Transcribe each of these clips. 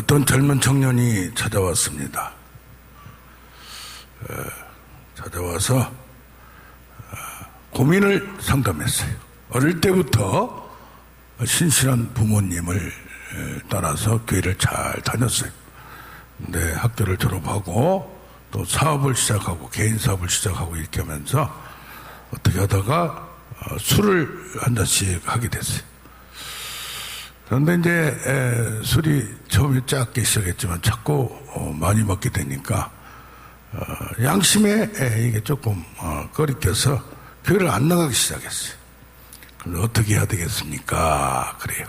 어떤 젊은 청년이 찾아왔습니다. 찾아와서 고민을 상담했어요. 어릴 때부터 신실한 부모님을 따라서 교회를 잘 다녔어요. 근데 학교를 졸업하고 또 사업을 시작하고 개인 사업을 시작하고 이렇게 하면서 어떻게 하다가 술을 한 잔씩 하게 됐어요. 그런데 이제 술이 처음에 작게 시작했지만 자꾸 많이 먹게 되니까 양심에 이게 조금 거리껴서 교회를 안 나가기 시작했어요. 그럼 어떻게 해야 되겠습니까? 그래요.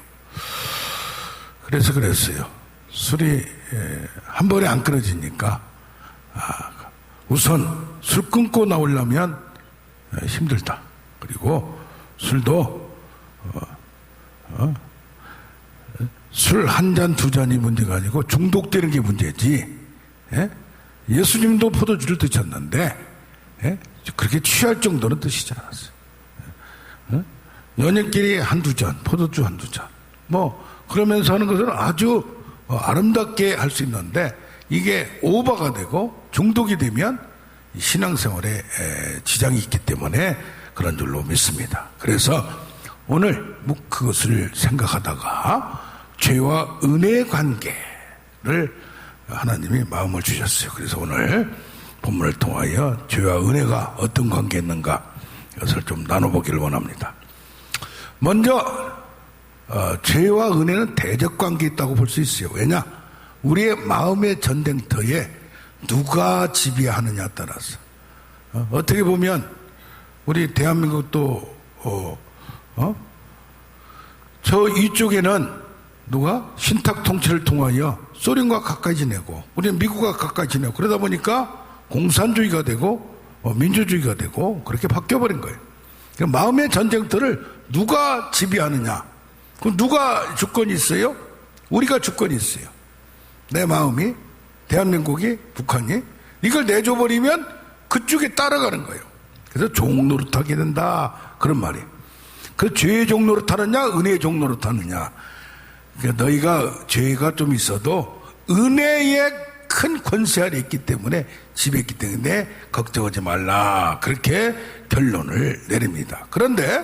그래서 그랬어요. 술이 한 번에 안 끊어지니까 우선 술 끊고 나오려면 힘들다. 그리고 술도 술 한 잔, 두 잔이 문제가 아니고 중독되는 게 문제지. 예수님도 포도주를 드셨는데 그렇게 취할 정도는 드시지 않았어요. 연인끼리 한두 잔, 포도주 한두 잔. 그러면서 하는 것은 아주 아름답게 할 수 있는데 이게 오버가 되고 중독이 되면 신앙생활에 지장이 있기 때문에 그런 줄로 믿습니다. 그래서 오늘 그것을 생각하다가 죄와 은혜의 관계를 하나님이 마음을 주셨어요. 그래서 오늘 본문을 통하여 죄와 은혜가 어떤 관계였는가 이것을 좀 나눠보기를 원합니다. 먼저 죄와 은혜는 대적 관계에 있다고 볼 수 있어요. 왜냐? 우리의 마음의 전쟁터에 누가 지배하느냐에 따라서 어떻게 보면 우리 대한민국도 저 이쪽에는 누가 신탁 통치를 통하여 소련과 가까이 지내고 우리는 미국과 가까이 지내고 그러다 보니까 공산주의가 되고 민주주의가 되고 그렇게 바뀌어버린 거예요. 마음의 전쟁터를 누가 지배하느냐? 그럼 누가 주권이 있어요? 우리가 주권이 있어요. 내 마음이, 대한민국이, 북한이 이걸 내줘버리면 그쪽에 따라가는 거예요. 그래서 종노릇하게 된다 그런 말이에요. 그 죄의 종노릇하느냐 은혜의 종노릇하느냐. 그러니까 너희가 죄가 좀 있어도 은혜의 큰 권세 아래 있기 때문에 지배했기 때문에 걱정하지 말라 그렇게 결론을 내립니다. 그런데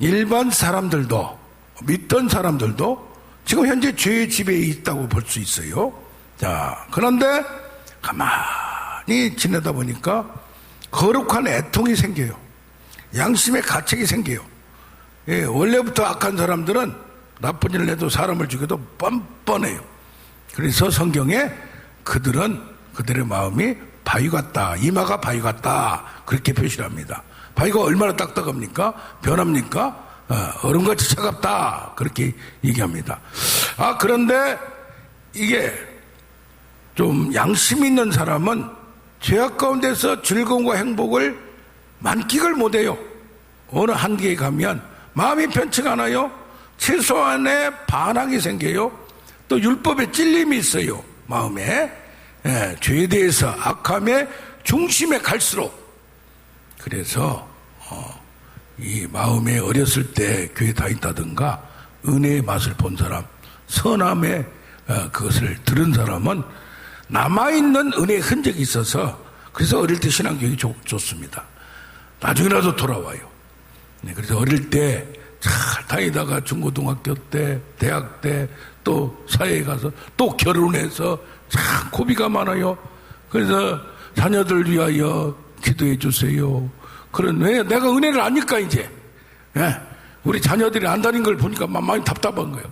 일반 사람들도 믿던 사람들도 지금 현재 죄의 지배에 있다고 볼 수 있어요. 자, 그런데 가만히 지내다 보니까 거룩한 애통이 생겨요. 양심의 가책이 생겨요. 원래부터 악한 사람들은 나쁜 일을 해도 사람을 죽여도 뻔뻔해요. 그래서 성경에 그들의 마음이 바위 같다, 이마가 바위 같다 그렇게 표시를 합니다. 바위가 얼마나 딱딱합니까? 변합니까? 얼음같이 차갑다 그렇게 얘기합니다. 그런데 이게 좀 양심 있는 사람은 죄악 가운데서 즐거움과 행복을 만끽을 못해요. 어느 한계에 가면 마음이 편치가 않아요. 최소한의 반항이 생겨요. 또 율법에 찔림이 있어요. 마음에 죄에 대해서 악함의 중심에 갈수록 그래서 이 마음에 어렸을 때 교회 다닌다든가 은혜의 맛을 본 사람 선함의 그것을 들은 사람은 남아있는 은혜의 흔적이 있어서 그래서 어릴 때 신앙교육이 좋습니다. 나중에라도 돌아와요. 그래서 어릴 때 잘 다니다가 중고등학교 때 대학 때 또 사회에 가서 또 결혼해서 참 고비가 많아요. 그래서 자녀들 위하여 기도해 주세요. 왜 내가 은혜를 아니까 이제 우리 자녀들이 안 다닌 걸 보니까 많이 답답한 거예요.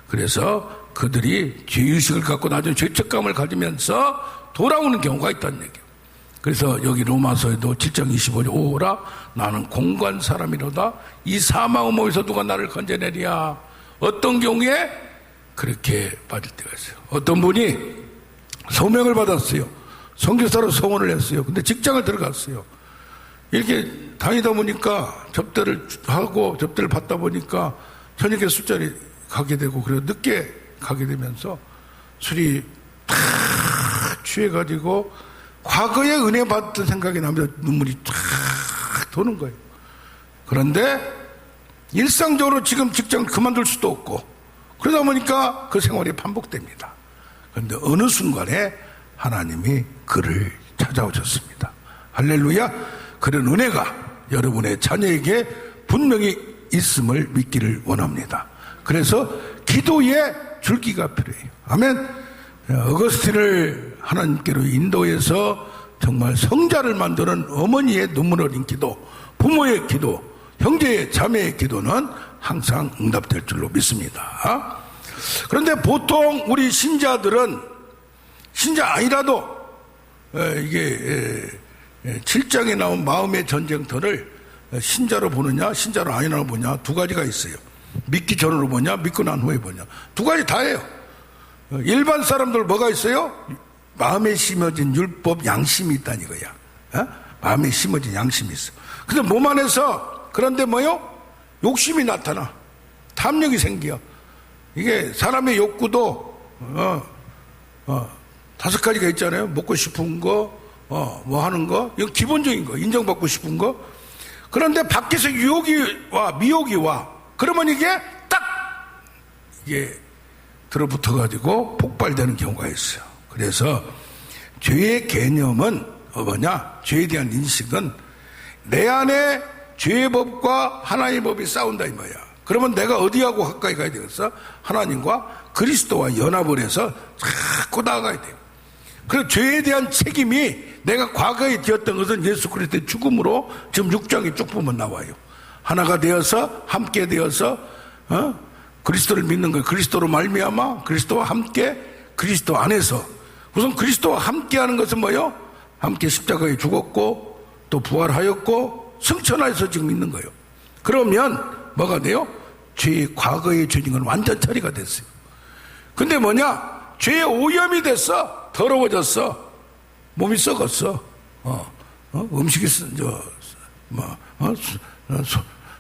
그래서 그들이 죄의식을 갖고 나중에 죄책감을 가지면서 돌아오는 경우가 있다는 얘기예요. 그래서 여기 로마서에도 7장 25절 오라 나는 공고한 사람이로다 이 사망의 몸에서 누가 나를 건져내랴. 어떤 경우에 그렇게 빠질 때가 있어요. 어떤 분이 소명을 받았어요. 선교사로 소원을 했어요. 근데 직장을 들어갔어요. 이렇게 다니다 보니까 접대를 하고 접대를 받다 보니까 저녁에 술자리 가게 되고 그래서 늦게 가게 되면서 술이 탁 취해가지고 과거에 은혜 받던 생각이 나면서 눈물이 탁 도는 거예요. 그런데 일상적으로 지금 직장을 그만둘 수도 없고 그러다 보니까 그 생활이 반복됩니다. 그런데 어느 순간에 하나님이 그를 찾아오셨습니다. 할렐루야. 그런 은혜가 여러분의 자녀에게 분명히 있음을 믿기를 원합니다. 그래서 기도의 줄기가 필요해요. 아멘. 어거스틴을 하나님께로 인도해서 정말 성자를 만드는 어머니의 눈물 어린 기도, 부모의 기도, 형제의 자매의 기도는 항상 응답될 줄로 믿습니다. 그런데 보통 우리 신자들은 신자 아니라도 이게 7장에 나온 마음의 전쟁터를 신자로 보느냐 신자로 아니라고 보냐 두 가지가 있어요. 믿기 전으로 보냐 믿고 난 후에 보냐 두 가지 다예요. 일반 사람들 뭐가 있어요? 마음에 심어진 율법 양심이 있다는 이거야. 마음에 심어진 양심이 있어. 근데 몸 안에서 그런데 뭐요? 욕심이 나타나. 탐욕이 생겨. 이게 사람의 욕구도 5가지가 있잖아요. 먹고 싶은 거, 뭐 하는 거, 이거 기본적인 거, 인정받고 싶은 거. 그런데 밖에서 유혹이 와, 미혹이 와. 그러면 이게 딱 이게 들어붙어가지고 폭발되는 경우가 있어요. 그래서 죄의 개념은 뭐냐? 죄에 대한 인식은 내 안에 죄의 법과 하나님의 법이 싸운다 이 말이야. 그러면 내가 어디하고 가까이 가야 되겠어? 하나님과 그리스도와 연합을 해서 자꾸 나아가야 돼요. 그래서 죄에 대한 책임이 내가 과거에 되었던 것은 예수 그리스도의 죽음으로 지금 6장에 쭉 보면 나와요. 하나가 되어서 함께 되어서 그리스도를 믿는 거예요. 그리스도로 말미암아 그리스도와 함께 그리스도 안에서 우선 그리스도와 함께하는 것은 뭐예요? 함께 십자가에 죽었고 또 부활하였고 승천하여서 지금 있는 거예요. 그러면 뭐가 돼요? 죄의 과거의 죄인은 완전 처리가 됐어요. 근데 뭐냐? 죄의 오염이 됐어. 더러워졌어. 몸이 썩었어. 음식이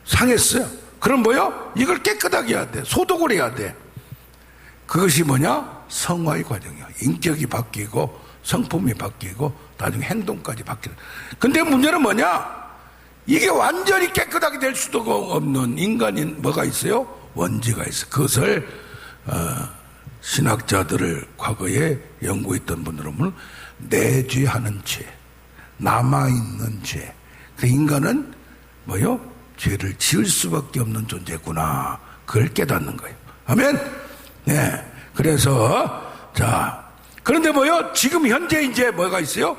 상했어요. 그럼 뭐요? 이걸 깨끗하게 해야 돼. 소독을 해야 돼. 그것이 뭐냐? 성화의 과정이야. 인격이 바뀌고 성품이 바뀌고 나중에 행동까지 바뀌는. 근데 문제는 뭐냐? 이게 완전히 깨끗하게 될 수도 없는 인간인 뭐가 있어요? 원죄가 있어. 그것을 신학자들을 과거에 연구했던 분들은 내죄하는 죄, 남아있는 죄. 그 인간은 뭐요? 죄를 지을 수밖에 없는 존재구나. 그걸 깨닫는 거예요. 아멘? 네. 그래서, 그런데 뭐요? 지금 현재 이제 뭐가 있어요?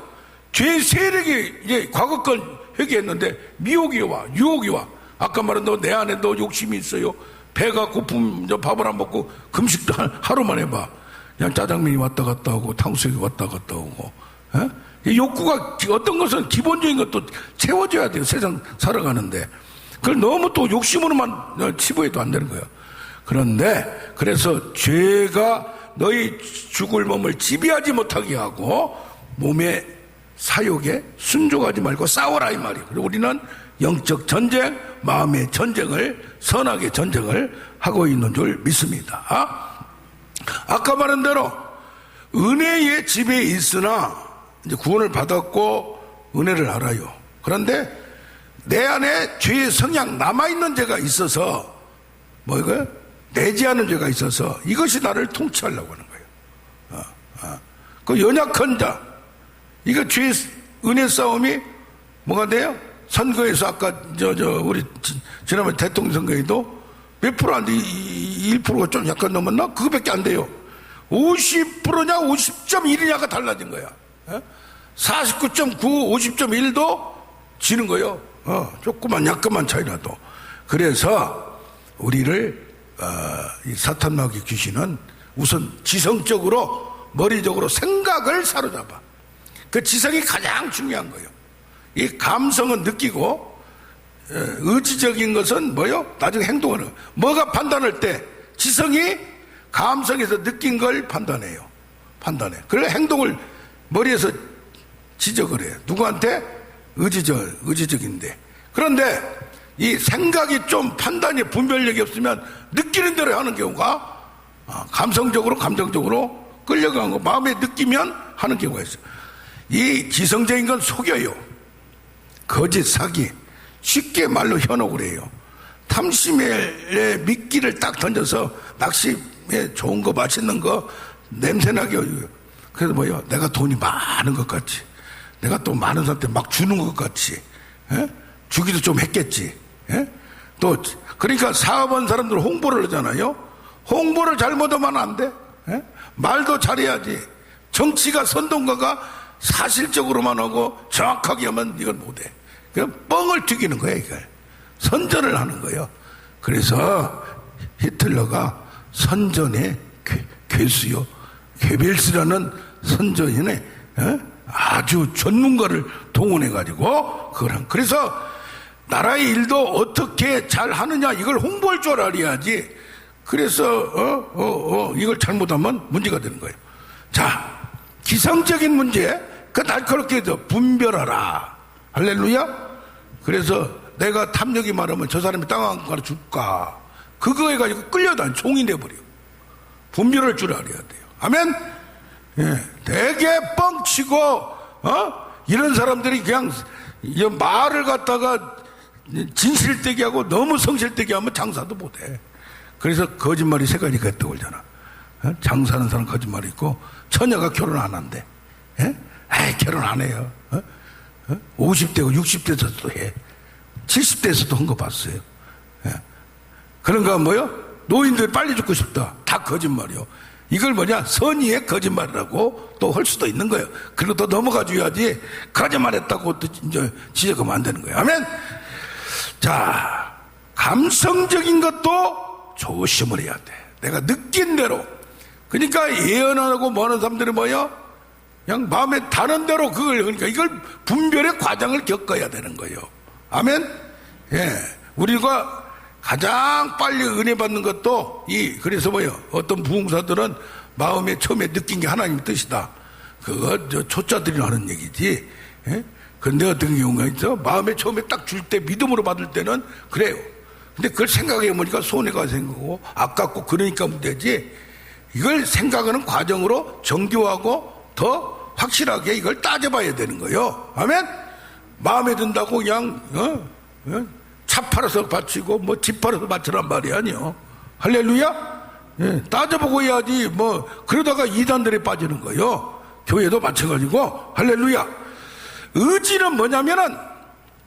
죄의 세력이 이제 과거 건 회개했는데 미혹이 와, 유혹이 와. 아까 말한 내 안에도 욕심이 있어요. 배가 고프면 밥을 안 먹고 금식도 하루만 해봐. 그냥 짜장면이 왔다 갔다 오고 탕수육이 왔다 갔다 오고. 욕구가 어떤 것은 기본적인 것도 채워줘야 돼요. 세상 살아가는데. 그걸 너무 또 욕심으로만 치부해도 안 되는 거예요. 그런데 그래서 죄가 너희 죽을 몸을 지배하지 못하게 하고 몸의 사욕에 순종하지 말고 싸워라 이 말이에요. 그리고 우리는 영적 전쟁, 마음의 전쟁을 선악의 전쟁을 하고 있는 줄 믿습니다. 아까 말한 대로 은혜의 지배에 있으나 이제 구원을 받았고 은혜를 알아요. 그런데 내 안에 죄의 성향 남아있는 죄가 있어서 뭐 이거 내재하는 죄가 있어서 이것이 나를 통치하려고 하는 거예요. 그 연약한 자 이거 죄의 은혜 싸움이 뭐가 돼요? 선거에서 아까 우리 지난번 대통령 선거에도 몇 프로 안 돼? 1%가 좀 약간 넘었나? 그거밖에 안 돼요. 50%냐 50.1이냐가 달라진 거야. 49.9, 50.1도 지는 거예요. 조그만 약간만 차이라도. 그래서 우리를 이 사탄 마귀 귀신은 우선 지성적으로 머리적으로 생각을 사로잡아. 그 지성이 가장 중요한 거예요. 이 감성은 느끼고 의지적인 것은 뭐요? 나중에 행동하는 거예요. 뭐가 판단할 때 지성이 감성에서 느낀 걸 판단해요. 판단해. 그래 행동을 머리에서 지적을 해요. 누구한테? 의지적인데. 그런데 이 생각이 좀 판단이 분별력이 없으면 느끼는 대로 하는 경우가 감성적으로 감정적으로 끌려가는 거 마음에 느끼면 하는 경우가 있어요. 이 지성적인 건 속여요. 거짓 사기 쉽게 말로 현혹을 해요. 탐심의 미끼를 딱 던져서 낚시에 좋은 거 맛있는 거 냄새나게 해요. 그래서 뭐요? 내가 돈이 많은 것 같이, 내가 또 많은 사람한테 막 주는 것 같이, 예? 주기도 좀 했겠지. 예? 또 그러니까 사업한 사람들 홍보를 하잖아요. 홍보를 잘못하면 안 돼. 예? 말도 잘해야지. 정치가 선동가가 사실적으로만 하고 정확하게 하면 이건 못해. 그냥 뻥을 튀기는 거야, 이걸. 선전을 하는 거예요. 그래서 히틀러가 선전의 괴수요, 괴벨스라는 선전인의 아주 전문가를 동원해가지고 그걸 한. 그래서 나라의 일도 어떻게 잘 하느냐 이걸 홍보할 줄 알아야지. 그래서 이걸 잘못하면 문제가 되는 거예요. 자, 기상적인 문제, 그 날카롭게 분별하라. 할렐루야. 그래서 내가 탐욕이 말하면 저 사람이 땅 한 가로 줄까, 그거 해가지고 끌려다니 종이 돼버려. 분별할 줄 알아야 돼요. 아멘. 예, 되게 뻥치고 이런 사람들이 그냥 말을 갖다가 진실되게 하고 너무 성실되게 하면 장사도 못해. 그래서 거짓말이 세 가지가 떠올잖아. 장사하는 사람 거짓말이 있고, 처녀가 결혼 안 한대. 예? 결혼 안 해요. 50대고 60대에서도 해. 70대에서도 한 거 봤어요. 예. 그런가 뭐요? 노인들 빨리 죽고 싶다. 다 거짓말이요. 이걸 뭐냐? 선의의 거짓말이라고 또 할 수도 있는 거예요. 그리고 또 넘어가 줘야지 거짓말했다고 또 이제 지적하면 안 되는 거예요. 아멘. 자, 감성적인 것도 조심을 해야 돼. 내가 느낀 대로. 그러니까 예언하고 뭐 하는 사람들이 뭐요? 그냥 마음에 다른 대로 그걸, 그러니까 이걸 분별의 과정을 겪어야 되는 거예요. 아멘. 예, 우리가 가장 빨리 은혜 받는 것도 그래서 뭐요? 어떤 부흥사들은 마음에 처음에 느낀 게 하나님의 뜻이다. 그거 초짜들이 하는 얘기지. 예? 근데 어떤 경우가 있어? 마음에 처음에 딱 줄 때, 믿음으로 받을 때는 그래요. 근데 그걸 생각해 보니까 손해가 생기고 아깝고 그러니까 문제지. 이걸 생각하는 과정으로 정교하고 더 확실하게 이걸 따져봐야 되는 거예요. 아멘? 마음에 든다고 그냥 차 팔아서 바치고 뭐 집 팔아서 바치란 말이 아니요. 할렐루야. 예, 따져보고 해야지. 뭐 그러다가 이단들에 빠지는 거예요. 교회도 마찬가지고. 할렐루야. 의지는 뭐냐면은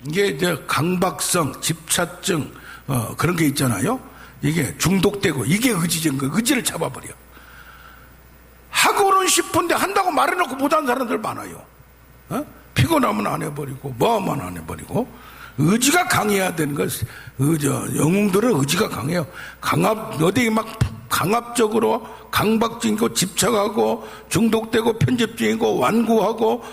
이게 이제 강박성, 집착증 그런 게 있잖아요. 이게 중독되고 이게 의지적인 거. 의지를 잡아버려. 하고는 싶은데 한다고 말해놓고 못하는 사람들 많아요. 피곤하면 안 해버리고 뭐하면 안 해버리고. 의지가 강해야 되는 것. 영웅들은 의지가 강해요. 어디 막 강압적으로 강박적이고 집착하고 중독되고 편집적이고 완고하고.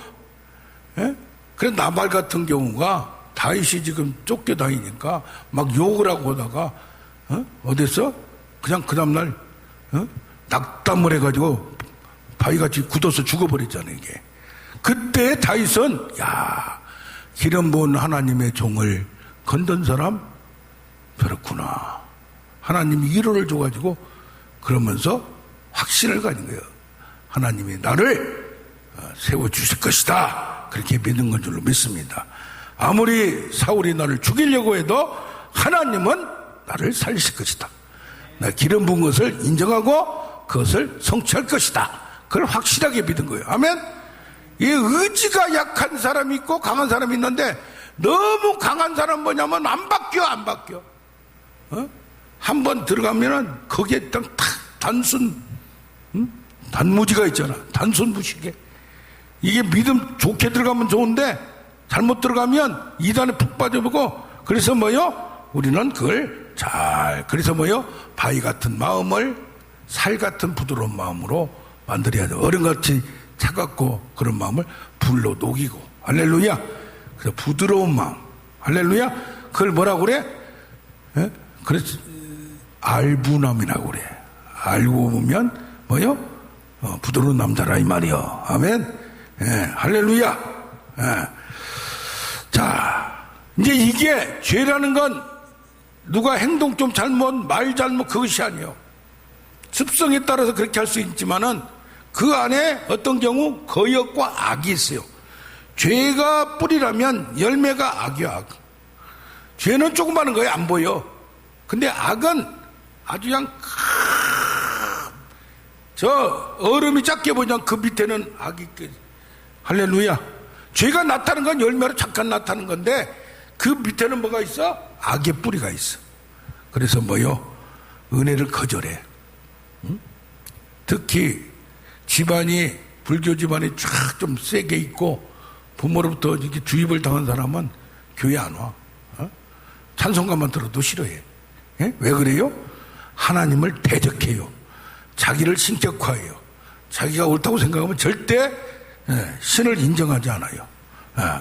예? 그래서 나발 같은 경우가 다윗이 지금 쫓겨다니니까 막 욕을 하고 오다가 어디서 그냥 그 다음날 낙담을 해가지고 바위같이 굳어서 죽어버렸잖아요. 이게 그때 다윗은 기름 부은 하나님의 종을 건든 사람 그렇구나. 하나님이 위로를 줘가지고 그러면서 확신을 가진 거예요. 하나님이 나를 세워주실 것이다. 그렇게 믿은 건 줄로 믿습니다. 아무리 사울이 나를 죽이려고 해도 하나님은 나를 살리실 것이다. 나 기름 부은 것을 인정하고 그것을 성취할 것이다. 그걸 확실하게 믿은 거예요. 아멘. 이 의지가 약한 사람이 있고 강한 사람이 있는데, 너무 강한 사람은 뭐냐면 안 바뀌어. 한 번 들어가면은 거기에 딱 단순 단무지가 있잖아. 단순 무식에. 이게 믿음 좋게 들어가면 좋은데 잘못 들어가면 이단에 푹 빠져보고. 그래서 뭐요? 우리는 그걸 그래서 뭐요? 바위 같은 마음을 살 같은 부드러운 마음으로 만들어야 돼. 어른같이 차갑고 그런 마음을 불로 녹이고. 할렐루야. 그래서 부드러운 마음. 할렐루야. 그걸 뭐라고 그래? 예? 그래서 알부남이라고 그래. 알고 보면 뭐요? 부드러운 남자라 이 말이요. 아멘. 예, 할렐루야. 예. 자, 이제 이게 죄라는 건 누가 행동 좀 잘못, 말 잘못 그것이 아니에요. 습성에 따라서 그렇게 할 수 있지만은 그 안에 어떤 경우 거역과 악이 있어요. 죄가 뿌리라면 열매가 악이야. 악. 죄는 조그마한 거에 안 보여. 근데 악은 아주 그냥 저 얼음이 작게 보면 그 밑에는 악이 있게. 할렐루야. 죄가 나타나는 건 열매로 잠깐 나타나는 건데 그 밑에는 뭐가 있어? 악의 뿌리가 있어. 그래서 뭐요? 은혜를 거절해. 응? 특히 집안이 불교 집안이 쫙 좀 세게 있고 부모로부터 이렇게 주입을 당한 사람은 교회 안 와. 어? 찬송가만 들어도 싫어해. 예? 왜 그래요? 하나님을 대적해요. 자기를 신격화해요. 자기가 옳다고 생각하면 절대 신을 인정하지 않아요.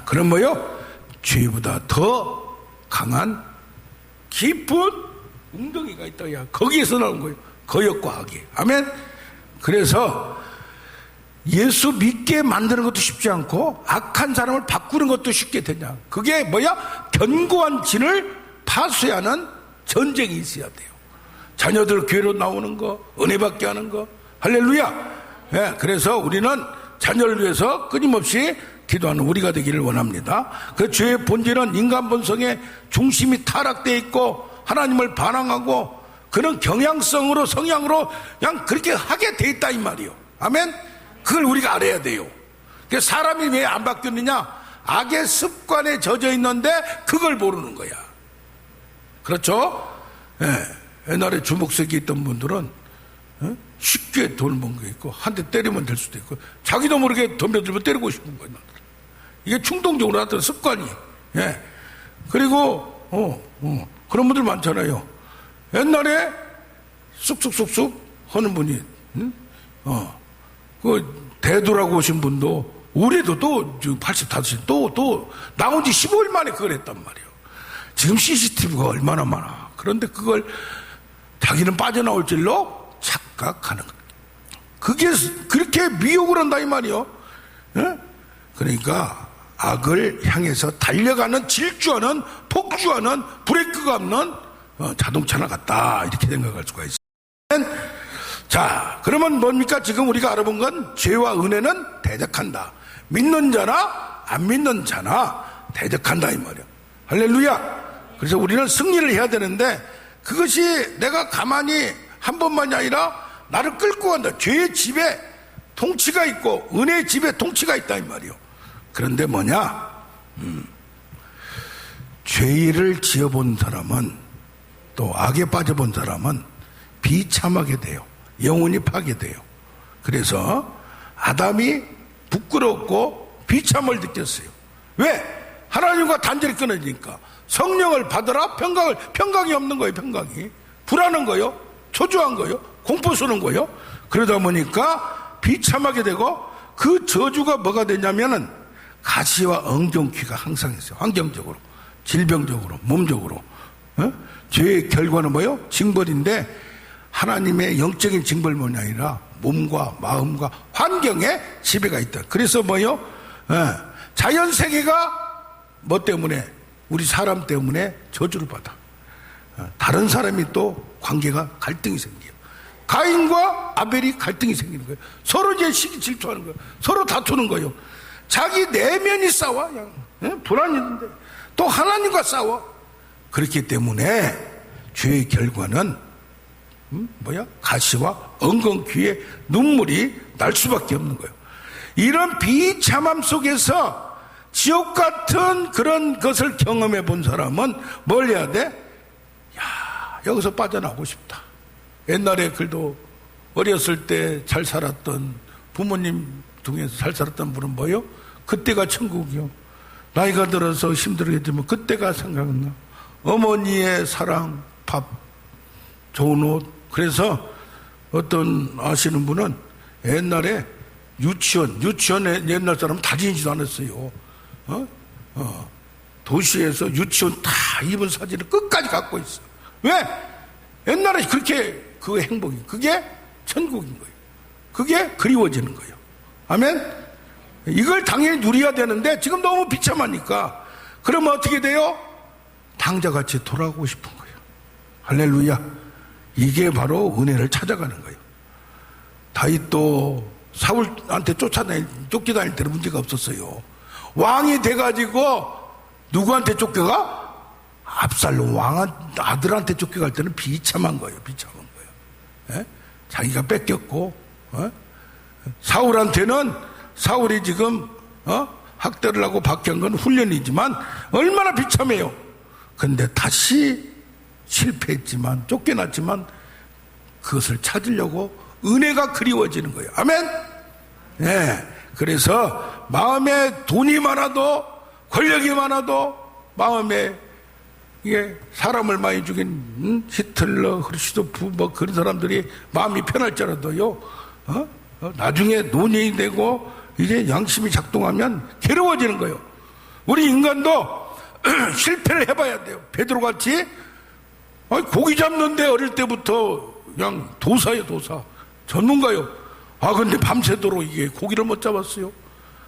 그럼 뭐요? 죄보다 더 강한 깊은 웅덩이가 있다. 야, 거기에서 나온 거예요. 거역과 악이. 아멘. 그래서 예수 믿게 만드는 것도 쉽지 않고 악한 사람을 바꾸는 것도 쉽게 되냐. 그게 뭐야? 견고한 진을 파쇄하는 전쟁이 있어야 돼요. 자녀들 교회로 나오는 거, 은혜 받게 하는 거. 할렐루야. 예, 그래서 우리는 자녀를 위해서 끊임없이 기도하는 우리가 되기를 원합니다. 그 죄의 본질은 인간 본성의 중심이 타락되어 있고 하나님을 반항하고 그런 경향성으로 성향으로 그냥 그렇게 하게 돼 있다 이 말이요. 아멘. 그걸 우리가 알아야 돼요. 사람이 왜 안 바뀌었느냐? 악의 습관에 젖어 있는데 그걸 모르는 거야. 그렇죠? 예. 옛날에 주먹색이 있던 분들은 쉽게 돈을 번 게 있고 한 대 때리면 될 수도 있고 자기도 모르게 덤벼들면 때리고 싶은 거야. 이게 충동적으로 나타나는 습관이. 예. 그리고 그런 분들 많잖아요. 옛날에 쑥쑥쑥쑥 하는 분이 그 대도라고 오신 분도 올해도 또 85세 또 나온 지 15일 만에 그걸 했단 말이에요. 지금 CCTV가 얼마나 많아. 그런데 그걸 자기는 빠져나올 줄로 착각하는 거예요. 그게 그렇게 미혹을 한다 이 말이요. 예? 그러니까 악을 향해서 달려가는 질주하는 폭주하는 브레이크가 없는 자동차나 같다 이렇게 생각할 수가 있어요. 자, 그러면 뭡니까? 지금 우리가 알아본 건 죄와 은혜는 대적한다. 믿는 자나 안 믿는 자나 대적한다 이 말이야. 할렐루야. 그래서 우리는 승리를 해야 되는데 그것이 내가 가만히 한 번만이 아니라 나를 끌고 간다. 죄의 집에 통치가 있고 은혜의 집에 통치가 있다 이 말이요. 그런데 뭐냐? 죄를 지어본 사람은 또 악에 빠져본 사람은 비참하게 돼요. 영혼이 파괴돼요. 그래서 아담이 부끄럽고 비참을 느꼈어요. 왜? 하나님과 단절이 끊어지니까. 성령을 받으라 평강이 없는 거예요. 평강이 불안한 거예요. 초조한 거예요. 공포스러운 거예요. 그러다 보니까 비참하게 되고 그 저주가 뭐가 되냐면은 가시와 엉겅퀴가 항상 있어요. 환경적으로, 질병적으로, 몸적으로. 죄의 결과는 뭐예요? 징벌인데 하나님의 영적인 징벌만이 아니라 몸과 마음과 환경에 지배가 있다. 그래서 뭐예요? 자연 세계가 뭐 때문에? 우리 사람 때문에 저주를 받아. 다른 사람이 또 관계가 갈등이 생겨요. 가인과 아벨이 갈등이 생기는 거예요. 서로 이제 시기 질투하는 거예요. 서로 다투는 거예요. 자기 내면이 싸워. 그냥 불안이 있는데 또 하나님과 싸워. 그렇기 때문에 죄의 결과는 가시와 엉겅퀴에 눈물이 날 수밖에 없는 거예요. 이런 비참함 속에서 지옥 같은 그런 것을 경험해 본 사람은 뭘 해야 돼? 야, 여기서 빠져나오고 싶다. 옛날에 그래도 어렸을 때 잘 살았던 부모님 중에서 잘 살았던 분은 뭐예요? 그때가 천국이요. 나이가 들어서 힘들겠지만 그때가 생각나. 어머니의 사랑, 밥, 좋은 옷. 그래서 어떤 아시는 분은 옛날에 유치원에 옛날 사람은 다니지도 않았어요. 도시에서 유치원 다 입은 사진을 끝까지 갖고 있어. 왜? 옛날에 그렇게 그 행복이, 그게 천국인 거예요. 그게 그리워지는 거예요. 아멘? 이걸 당연히 누려야 되는데 지금 너무 비참하니까 그러면 어떻게 돼요? 당자같이 돌아가고 싶은 거예요. 할렐루야. 이게 바로 은혜를 찾아가는 거예요. 다윗도 사울한테 쫓겨다닐 때는 문제가 없었어요. 왕이 돼가지고 누구한테 쫓겨가? 압살롬 왕 아들한테 쫓겨갈 때는 비참한 거예요. 예? 자기가 뺏겼고, 사울한테는 사울이 지금 학대를 하고 박해한 건 훈련이지만 얼마나 비참해요. 근데 다시 실패했지만, 쫓겨났지만 그것을 찾으려고 은혜가 그리워지는 거예요. 아멘. 네. 그래서 마음에 돈이 많아도, 권력이 많아도, 마음에 이게 사람을 많이 죽인 히틀러, 흐르시도프 뭐 그런 사람들이 마음이 편할지라도요, 나중에 논의이 되고 이제 양심이 작동하면 괴로워지는 거예요. 우리 인간도 실패를 해봐야 돼요. 베드로같이 고기 잡는데 어릴 때부터 그냥 도사예요. 도사 전문가요. 근데 밤새도록 이게 고기를 못 잡았어요.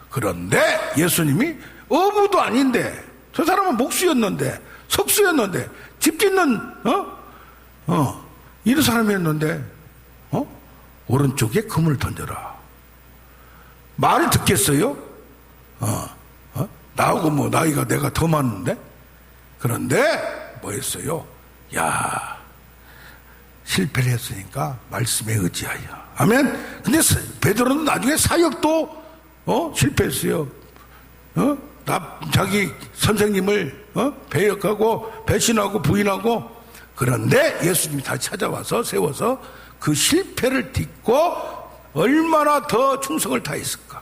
그런데 예수님이 어부도 아닌데, 저 사람은 목수였는데, 석수였는데, 집 짓는 이런 사람이었는데 오른쪽에 금을 던져라. 말을 듣겠어요? 나하고 뭐 나이가 내가 더 많은데? 그런데 뭐 했어요? 야, 실패를 했으니까 말씀에 의지하여. 아멘. 근데 베드로는 나중에 사역도 실패했어요. 자기 선생님을 배역하고 배신하고 부인하고. 그런데 예수님이 다시 찾아와서 세워서 그 실패를 딛고 얼마나 더 충성을 다했을까.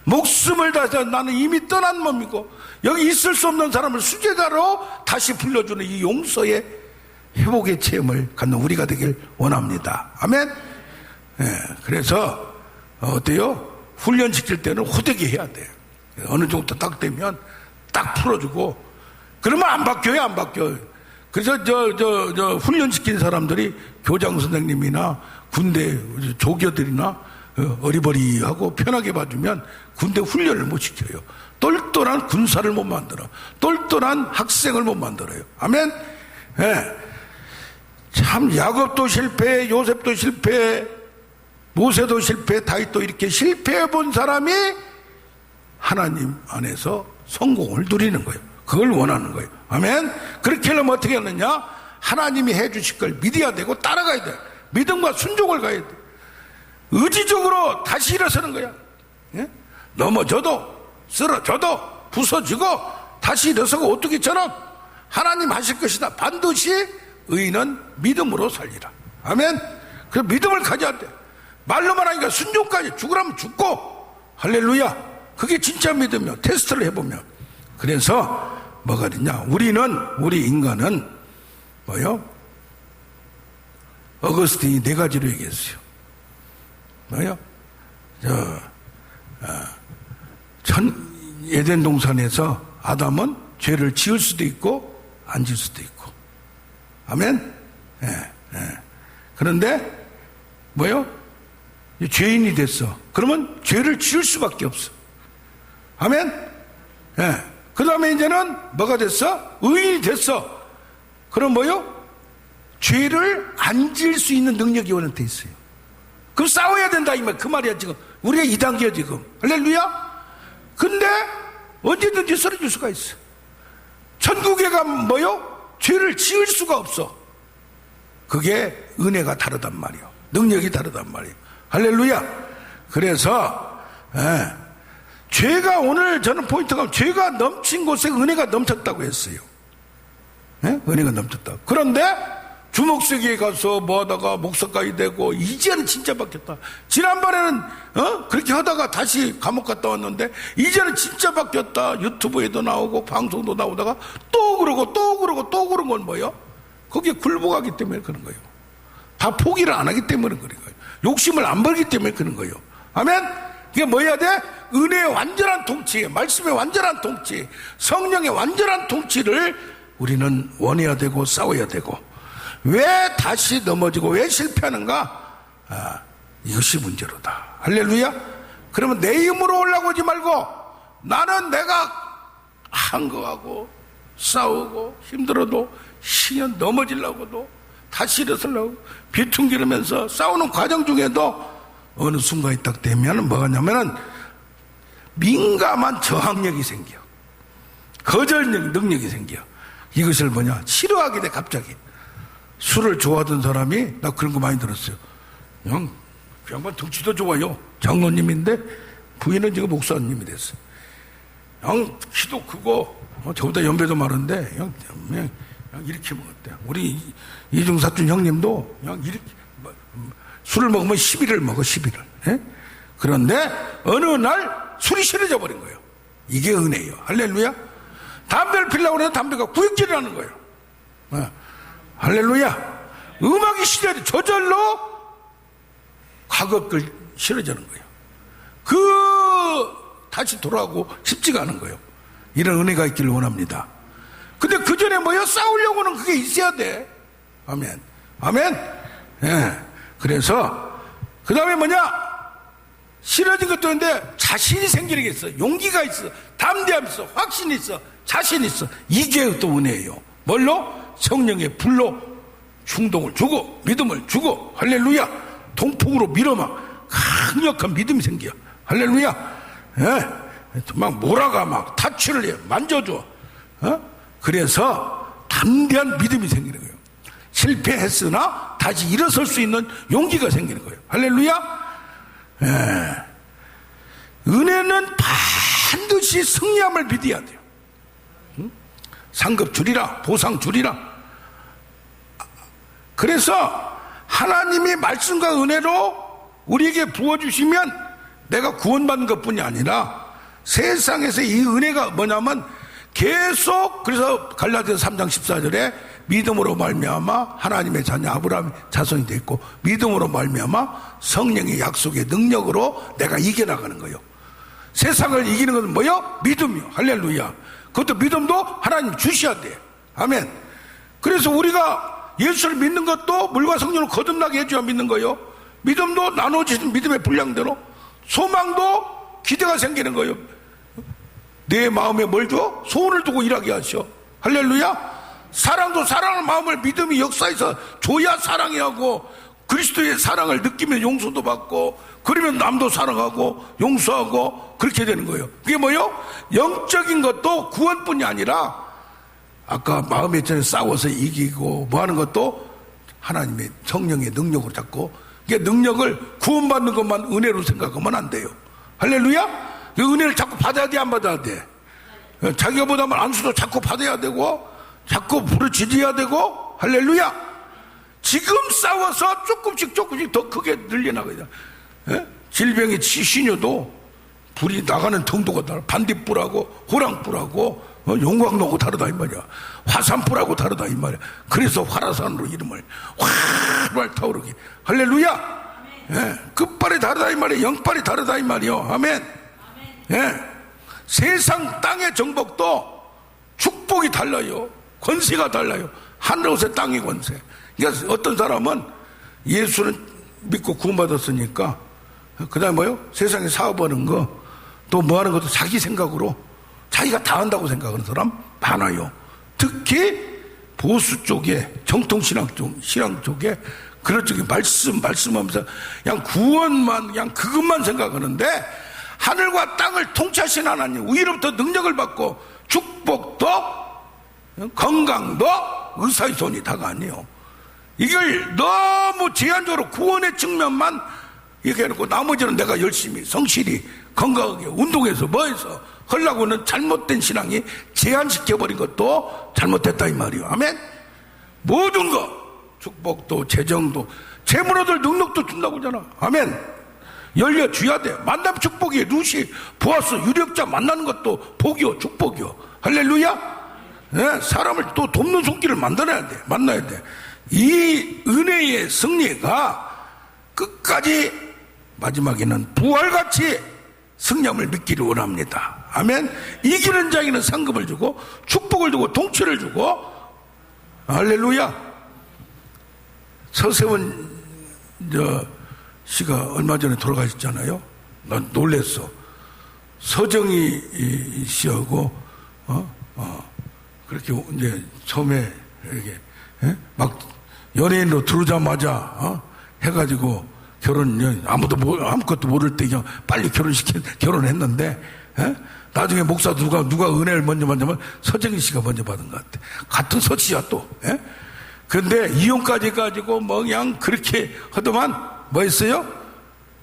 목숨을 다해서 나는 이미 떠난 몸이고 여기 있을 수 없는 사람을 수제자로 다시 불러주는 이 용서의 회복의 체험을 갖는 우리가 되길 원합니다. 아멘. 그래서 어때요? 훈련시킬 때는 호되게 해야 돼요. 어느 정도 딱 되면 딱 풀어주고, 그러면 안 바뀌어요. 안 바뀌어요. 그래서 훈련시킨 사람들이 교장 선생님이나 군대 조교들이나 어리버리하고 편하게 봐주면 군대 훈련을 못 시켜요. 똘똘한 군사를 못 만들어. 똘똘한 학생을 못 만들어요. 아멘. 참 야곱도 실패, 요셉도 실패, 모세도 실패, 다윗도 이렇게 실패해 본 사람이 하나님 안에서 성공을 누리는 거예요. 그걸 원하는 거예요. 아멘. 그렇게 하려면 어떻게 하느냐? 하나님이 해주실 걸 믿어야 되고 따라가야 돼. 믿음과 순종을 가야 돼. 의지적으로 다시 일어서는 거야. 넘어져도 쓰러져도 부서지고 다시 일어서고 오뚜기처럼 하나님 하실 것이다. 반드시 의인은 믿음으로 살리라. 아멘. 그 믿음을 가져야 돼. 말로만 하니까 순종까지. 죽으라면 죽고. 할렐루야. 그게 진짜 믿음이요. 테스트를 해보면. 그래서 뭐가 되냐? 우리 인간은 뭐요? 어거스틴이 네 가지로 얘기했어요. 뭐요? 에덴 동산에서 아담은 죄를 지을 수도 있고 안 지을 수도 있고. 아멘. 그런데 뭐요? 죄인이 됐어. 그러면 죄를 지을 수밖에 없어. 아멘. 그 다음에 이제는 뭐가 됐어? 의인이 됐어. 그럼 뭐요? 죄를 안 지을 수 있는 능력이 원한테 있어요. 그럼 싸워야 된다 이 말. 그 말이야 지금. 우리가 2단계야 지금. 할렐루야. 근데 언제든지 쓰러질 수가 있어. 천국에 가면 뭐요? 죄를 지을 수가 없어. 그게 은혜가 다르단 말이요. 능력이 다르단 말이요. 할렐루야. 그래서 죄가, 오늘 저는 포인트가 죄가 넘친 곳에 은혜가 넘쳤다고 했어요. 은혜가 넘쳤다. 그런데 주목세계에 가서 뭐 하다가 목사까지 되고 이제는 진짜 바뀌었다. 지난번에는 그렇게 하다가 다시 감옥 갔다 왔는데 이제는 진짜 바뀌었다. 유튜브에도 나오고 방송도 나오다가 또 그러고 또 그러고 또 그런 건 뭐예요? 거기에 굴복하기 때문에 그런 거예요. 다 포기를 안 하기 때문에 그런 거예요. 욕심을 안 벌기 때문에 그런 거예요. 아멘? 이게 뭐 해야 돼? 은혜의 완전한 통치, 말씀의 완전한 통치, 성령의 완전한 통치를 우리는 원해야 되고 싸워야 되고. 왜 다시 넘어지고 왜 실패하는가? 이것이 문제로다. 할렐루야. 그러면 내 힘으로 올라오지 말고 나는 내가 한 거하고 싸우고 힘들어도 시련 넘어지려고도 다시 일어서려고 비퉁기르면서 싸우는 과정 중에도 어느 순간이 딱 되면 뭐가 냐면은 민감한 저항력이 생겨. 거절 능력이 생겨. 이것을 뭐냐? 싫어하게 돼, 갑자기. 술을 좋아하던 사람이, 나 그런 거 많이 들었어요. 형, 그 양반 덩치도 좋아요. 장로님인데, 부인은 지금 목사님이 됐어요. 형, 키도 크고, 저보다 연배도 많은데, 형 이렇게 먹었대. 우리 이중사촌 형님도, 형, 이렇게, 술을 먹으면 11을 먹어, 11을. 예? 그런데, 어느 날, 술이 싫어져 버린 거예요. 이게 은혜예요. 할렐루야. 담배를 피려고 해서 담배가 구역질을 하는 거예요. 할렐루야. 음악이 싫어져. 저절로 가격을 싫어지는 거예요. 다시 돌아오고 싶지가 않은 거예요. 이런 은혜가 있기를 원합니다. 근데 그 전에 뭐요? 싸우려고는 그게 있어야 돼. 아멘. 아멘. 예. 그래서, 그 다음에 뭐냐? 싫어진 것도 있는데 자신이 생기는 게 있어. 용기가 있어. 담대함 있어. 확신이 있어. 자신 있어. 이게 또 은혜예요. 뭘로? 성령의 불로 충동을 주고 믿음을 주고 할렐루야. 동풍으로 밀어막 강력한 믿음이 생겨. 할렐루야. 예. 막 몰아가 막 타치를 해. 만져줘. 그래서 담대한 믿음이 생기는 거예요. 실패했으나 다시 일어설 수 있는 용기가 생기는 거예요. 할렐루야. 예. 은혜는 반드시 승리함을 믿어야 돼요. 상급 주리라, 보상 주리라. 그래서 하나님이 말씀과 은혜로 우리에게 부어주시면 내가 구원받는 것뿐이 아니라 세상에서 이 은혜가 뭐냐면 계속, 그래서 갈라디아서 3장 14절에 믿음으로 말미암아 하나님의 자녀 아브라함의 자손이 됐고 믿음으로 말미암아 성령의 약속의 능력으로 내가 이겨나가는 거예요. 세상을 이기는 것은 뭐요? 믿음이요. 할렐루야. 그것도 믿음도 하나님 주셔야 돼. 아멘. 그래서 우리가 예수를 믿는 것도 물과 성령을 거듭나게 해줘야 믿는 거예요. 믿음도 나눠지는 믿음의 분량대로, 소망도 기대가 생기는 거예요. 내 마음에 뭘 줘? 소원을 두고 일하게 하셔. 할렐루야. 사랑도 사랑의 마음을 믿음이 역사에서 줘야 사랑이 하고, 그리스도의 사랑을 느끼면 용서도 받고, 그러면 남도 사랑하고 용서하고 그렇게 되는 거예요. 그게 뭐예요? 영적인 것도 구원뿐이 아니라 아까 마음의 전에 싸워서 이기고 뭐 하는 것도 하나님의 성령의 능력으로 잡고, 이게 능력을 구원받는 것만 은혜로 생각하면 안 돼요. 할렐루야. 그 은혜를 자꾸 받아야 돼, 안 받아야 돼? 자기가 보다면 안수도 자꾸 받아야 되고 자꾸 부르짖어야 되고. 할렐루야. 지금 싸워서 조금씩 더 크게 늘려나가야 돼. 질병이 치신여도 불이 나가는 정도가 다르다. 반딧불하고 호랑불하고 용광로하고 다르다 이 말이야. 화산불하고 다르다 이 말이야. 그래서 화라산으로 이름을 활활 타오르게. 할렐루야. 끝발이 다르다 이 말이야. 영발이 다르다 이 말이야. 아멘. 세상 땅의 정복도 축복이 달라요. 권세가 달라요. 하늘옷의 땅의 권세. 그러니까 어떤 사람은 예수는 믿고 구원받았으니까 그 다음에 뭐요? 세상에 사업하는 거, 또 뭐 하는 것도 자기 생각으로 자기가 다 한다고 생각하는 사람 많아요. 특히 보수 쪽에, 정통신앙 쪽에 그런 쪽에 말씀하면서 그냥 구원만, 그냥 그것만 생각하는데, 하늘과 땅을 통치하신 하나님, 위로부터 능력을 받고 축복도 건강도 의사의 손이 다가 아니에요. 이걸 너무 제한적으로 구원의 측면만 이렇게 해놓고 나머지는 내가 열심히 성실히 건강하게 운동해서 뭐해서 하려고는 잘못된 신앙이 제한시켜버린 것도 잘못됐다 이 말이에요. 아멘. 모든 거, 축복도 재정도 재물 얻을 능력도 준다고 하잖아. 아멘. 열려줘야 돼. 만남 축복이에요. 루시, 보아스, 유력자 만나는 것도 복이요, 축복이요. 할렐루야. 사람을 또 돕는 손길을 만나야 돼. 이 은혜의 승리가 끝까지 마지막에는 부활같이 승리함을 믿기를 원합니다. 아멘. 이기는 자에게는 상급을 주고 축복을 주고 통치를 주고. 할렐루야. 서세원 씨가 얼마 전에 돌아가셨잖아요. 난 놀랬어. 서정희 씨하고 그렇게 이제 처음에 이렇게 막 연예인으로 들어오자마자 해가지고 아무것도 모를 때 그냥 빨리 결혼했는데, 나중에 목사 누가 은혜를 먼저 받냐면 서정희 씨가 먼저 받은 것 같아. 같은 서치야 또. 예? 근데 이혼까지 가지고 뭐 그냥 그렇게 하더만 뭐 했어요?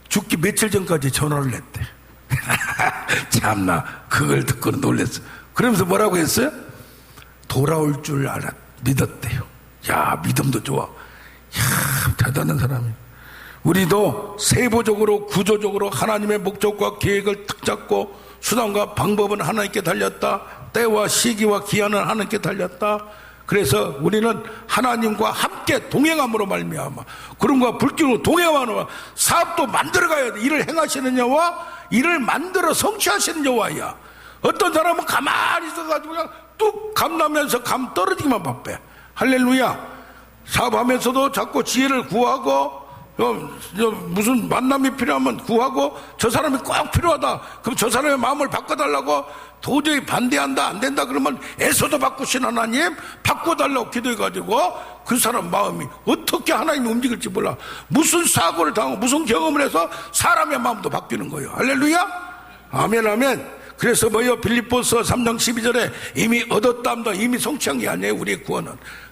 죽기 며칠 전까지 전화를 했대. 참나 그걸 듣고 놀랬어. 그러면서 뭐라고 했어요? 돌아올 줄 믿었대요. 야, 믿음도 좋아. 야, 대단한 사람이에요. 우리도 세부적으로 구조적으로 하나님의 목적과 계획을 딱 잡고 수단과 방법은 하나님께 달렸다. 때와 시기와 기한은 하나님께 달렸다. 그래서 우리는 하나님과 함께 동행함으로 말미암아 구름과 불길로 동행함으로 사업도 만들어가야 돼. 일을 행하시는 여호와, 일을 만들어 성취하시는 여호와야. 어떤 사람은 가만히 있어가지고 그냥 뚝 감나면서 감 떨어지기만 바빠. 할렐루야. 사업하면서도 자꾸 지혜를 구하고 무슨 만남이 필요하면 구하고 저 사람이 꼭 필요하다 그럼 저 사람의 마음을 바꿔달라고 도저히 반대한다 안 된다 그러면 애써도 바꾸신 하나님 바꿔달라고 기도해가지고 그 사람 마음이 어떻게 하나님이 움직일지 몰라. 무슨 사고를 당하고 무슨 경험을 해서 사람의 마음도 바뀌는 거예요. 할렐루야. 아멘 아멘. 그래서 뭐요? 빌립보서 3장 12절에 이미 얻었답니다. 이미 성취한 게 아니에요. 우리의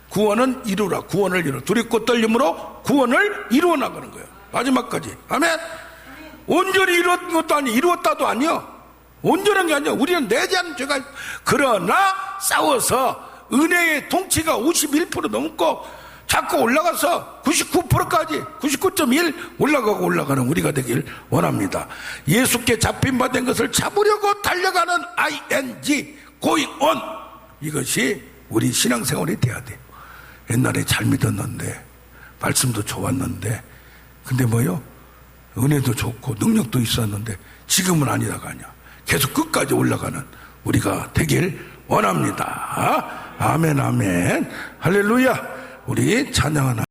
구원은 이루라. 구원을 이루라. 두렵고 떨림으로 구원을 이루어 나가는 거예요. 마지막까지. 아멘. 온전히 이루었던 것도 아니에요. 이루었다도 아니요. 온전한 게 아니에요. 우리는 내지 않은 죄가 그러나 싸워서 은혜의 통치가 51% 넘고 자꾸 올라가서 99%까지 99.1 올라가는 우리가 되길 원합니다. 예수께 잡힌 바 된 것을 잡으려고 달려가는 ING going on. 이것이 우리 신앙생활이 돼야 돼요. 옛날에 잘 믿었는데 말씀도 좋았는데 근데 뭐요? 은혜도 좋고 능력도 있었는데 지금은 아니다가 아니야. 계속 끝까지 올라가는 우리가 되길 원합니다. 아멘 아멘 할렐루야. 우리 찬양하나